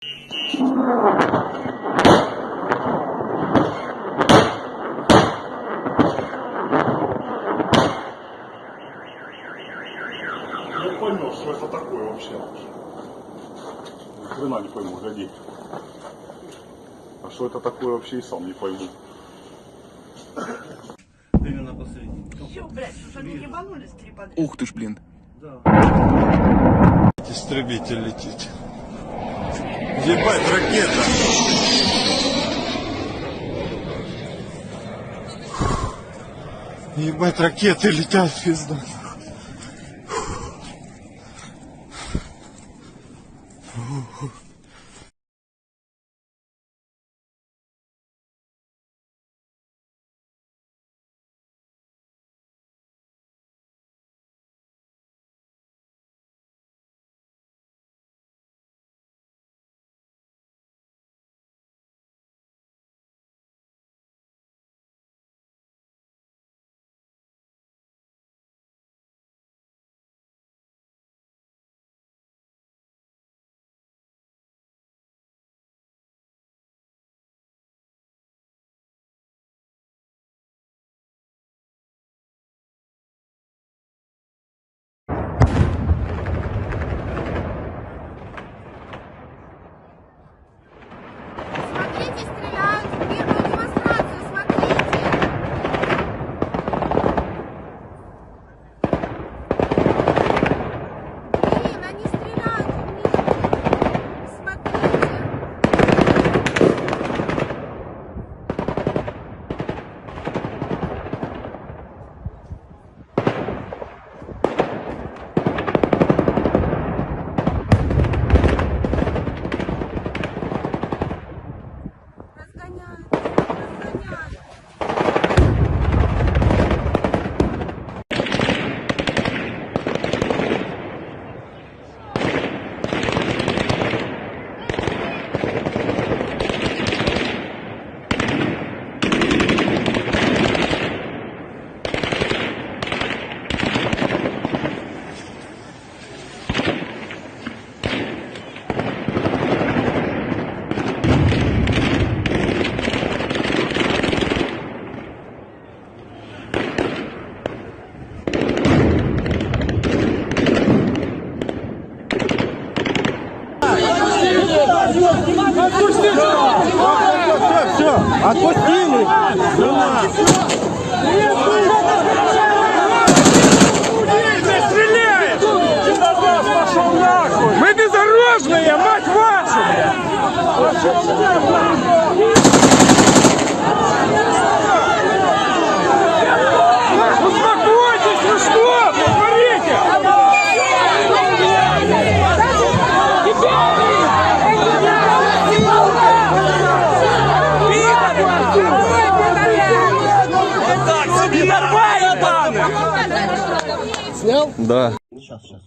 Я понял, что это такое вообще. Хрена не пойму, гляди. А что это такое вообще, и сам не пойму. Именно посередине. Все, блядь, что они ебанулись три подряд. Ух ты ж, блин. Да. Истребитель летит. Ебать, ракета! Ебать, ракеты летят в пизду. Смотрите, стреляют в мирную демонстрацию, смотрите! Блин, они стреляют в мир! Смотрите! Разгоняют! Разгоняют! Все, отпустили! Мы безоружные, мать вашу! Успокойтесь, вы что? Творите! Снял? Да. Сейчас, сейчас.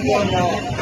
Gracias.